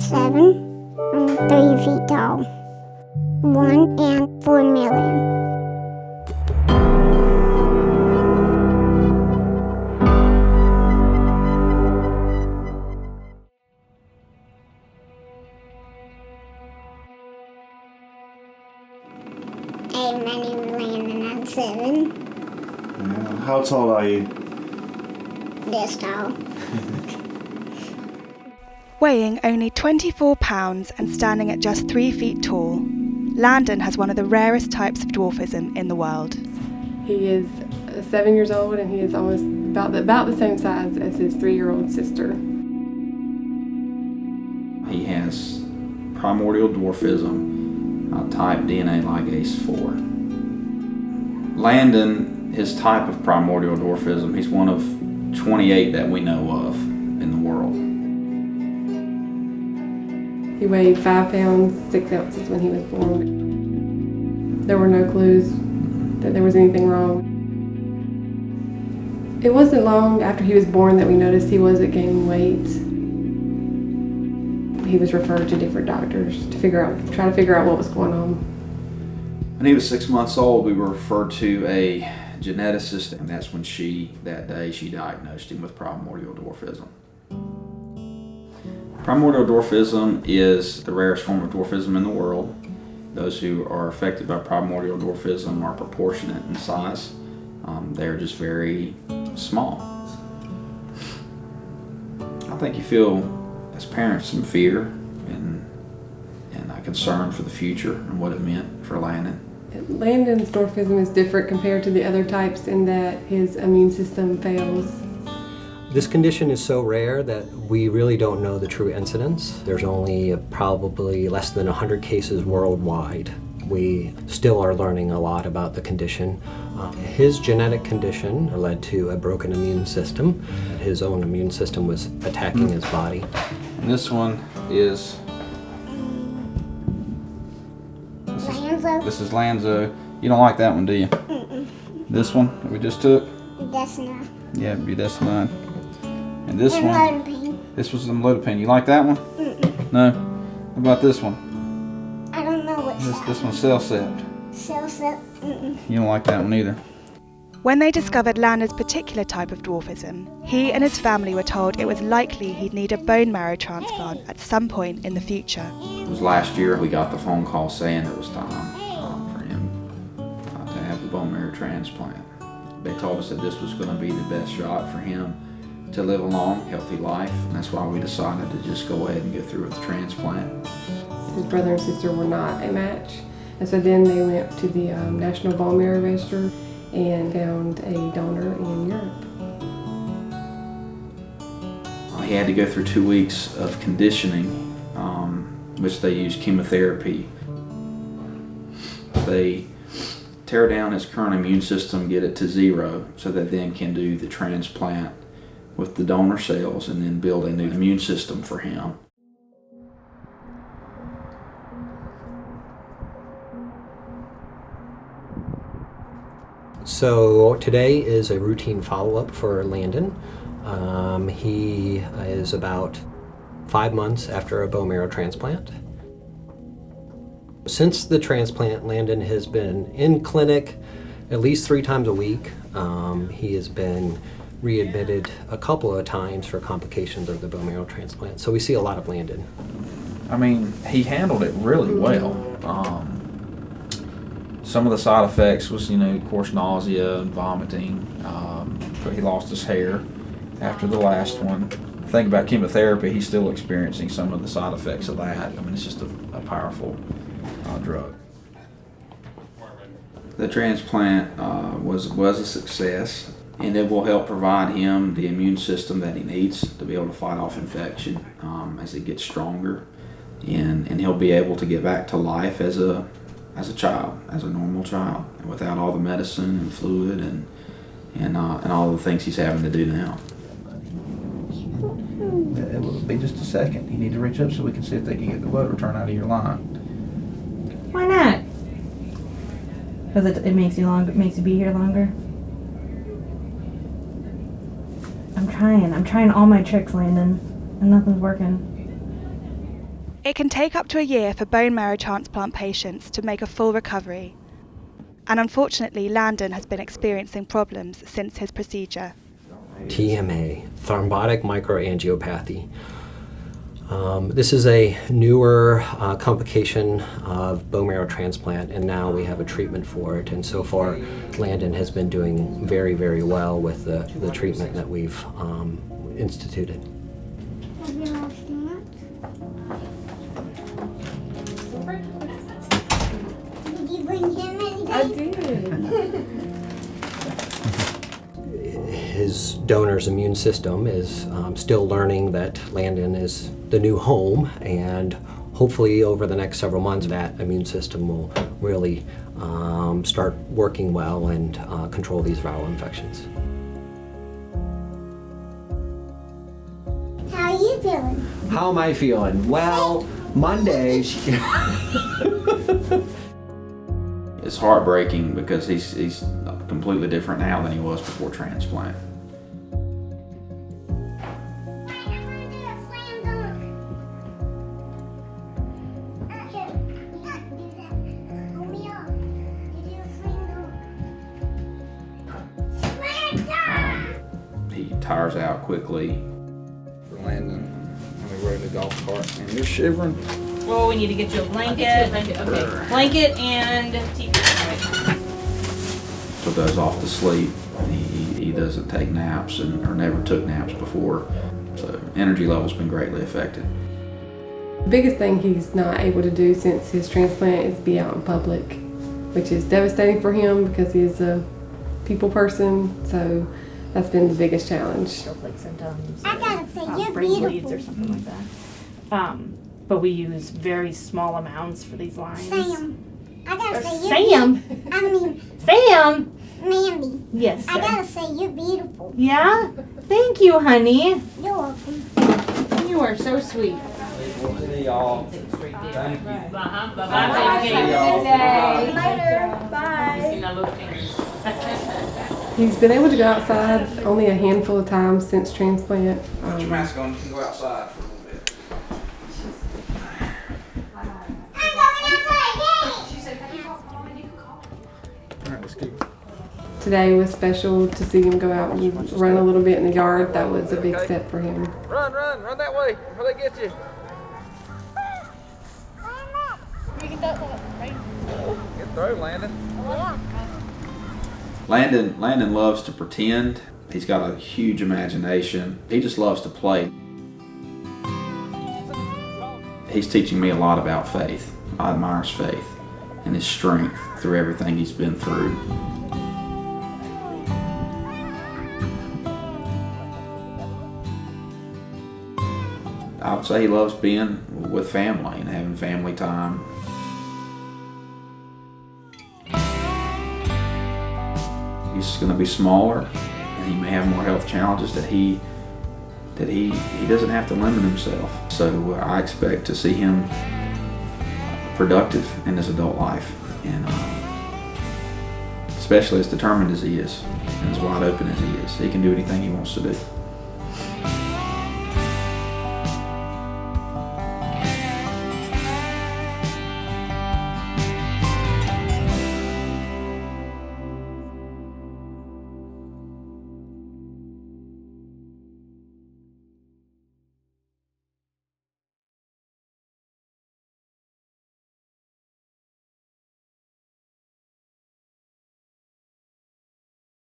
7. I'm 3 feet tall. 1 and 4 million. Hey, my name is Landen. I'm 7. Yeah. How tall are you? This tall. Weighing only 24 pounds and standing at just 3 feet tall, Landen has one of the rarest types of dwarfism in the world. He is 7 years old and he is almost about the same size as his 3-year-old sister. He has primordial dwarfism, type DNA ligase 4. Landen, his type of primordial dwarfism, he's one of 28 that we know of in the world. He weighed 5 pounds, 6 ounces when he was born. There were no clues that there was anything wrong. It wasn't long after he was born that we noticed he wasn't gaining weight. He was referred to different doctors to try to figure out what was going on. When he was 6 months old, we were referred to a geneticist, and that's when that day she diagnosed him with primordial dwarfism. Primordial dwarfism is the rarest form of dwarfism in the world. Those who are affected by primordial dwarfism are proportionate in size. They're just very small. I think you feel, as parents, some fear and a concern for the future and what it meant for Landen. Landen's dwarfism is different compared to the other types in that his immune system fails. This condition is so rare that we really don't know the true incidence. There's only probably less than 100 cases worldwide. We still are learning a lot about the condition. His genetic condition led to a broken immune system. His own immune system was attacking his body. And this one is Lanzo? This is Lanzo. You don't like that one, do you? Mm-mm. This one that we just took? That's not. Yeah, budesonide. And this And one, Lodipine. this was some Lodipine. You like that one? Mm-mm. No? How about this one? I don't know what's This one's Cellcept. Cellcept. Mm-mm. You don't like that one either. When they discovered Landen's particular type of dwarfism, he and his family were told it was likely he'd need a bone marrow transplant at some point in the future. It was last year we got the phone call saying it was time for him to have the bone marrow transplant. They told us that this was going to be the best shot for him to live a long, healthy life, and that's why we decided to just go ahead and go through with the transplant. His brother and sister were not a match, and so then they went to the National Bone Marrow Register and found a donor in Europe. He had to go through 2 weeks of conditioning, which they use chemotherapy. They tear down his current immune system, get it to 0, so that then can do the transplant with the donor cells and then build a new immune system for him. So today is a routine follow-up for Landen. He is about 5 months after a bone marrow transplant. Since the transplant, Landen has been in clinic at least 3 times a week. He has been readmitted a couple of times for complications of the bone marrow transplant. So we see a lot of Landen. I mean, he handled it really well. Some of the side effects was, of course, nausea and vomiting. He lost his hair after the last one. The thing about chemotherapy, he's still experiencing some of the side effects of that. I mean, it's just a powerful drug. The transplant was a success, and it will help provide him the immune system that he needs to be able to fight off infection as he gets stronger, and he'll be able to get back to life as a child, as a normal child, without all the medicine and fluid and all the things he's having to do now. It will be just a second. You need to reach up so we can see if they can get the blood return out of your line. Why not? Because it makes you longer. It makes you be here longer. I'm trying all my tricks, Landen, and nothing's working. It can take up to a year for bone marrow transplant patients to make a full recovery. And unfortunately, Landen has been experiencing problems since his procedure. TMA, thrombotic microangiopathy. This is a newer complication of bone marrow transplant, and now we have a treatment for it. And so far, Landen has been doing very, very well with the treatment that we've instituted. Have you lost much? Did you bring him anything? I did. His donor's immune system is still learning that Landen is the new home, and hopefully over the next several months that immune system will really start working well and control these viral infections. How are you feeling? How am I feeling? Well, Monday. It's heartbreaking because he's completely different now than he was before transplant. He tires out quickly. For Landen, when we rode the golf cart, and you're shivering. Well, we need to get you a blanket. Okay. Blanket and TV. So goes off to sleep. He doesn't take naps or never took naps before. So energy level's been greatly affected. The biggest thing he's not able to do since his transplant is be out in public, which is devastating for him because he's a people person. So that's been the biggest challenge. Like symptoms. I gotta say, you're brain bleeds beautiful. or something like that. But we use very small amounts for these lines. Sam. I gotta Or say, you're Sam. beautiful. I mean, Sam. Mandy. Yes. I Sir. gotta say, you're beautiful. Yeah. Thank you, honey. You're welcome. You are so sweet. We'll see y'all. Thank you. He's been able to go outside only a handful of times since transplant. Put your mask on, you can go outside for a little bit. I'm going outside again. All right, let's keep. Today was special to see him go out and run a little bit in the yard. That was a big step for him. Run that way before they get you. Get through, Landen. Landen loves to pretend. He's got a huge imagination. He just loves to play. He's teaching me a lot about faith. I admire his faith and his strength through everything he's been through. I would say he loves being with family and having family time. He's going to be smaller, and he may have more health challenges that he doesn't have to limit himself. So I expect to see him productive in his adult life, and especially as determined as he is, and as wide open as he is. He can do anything he wants to do.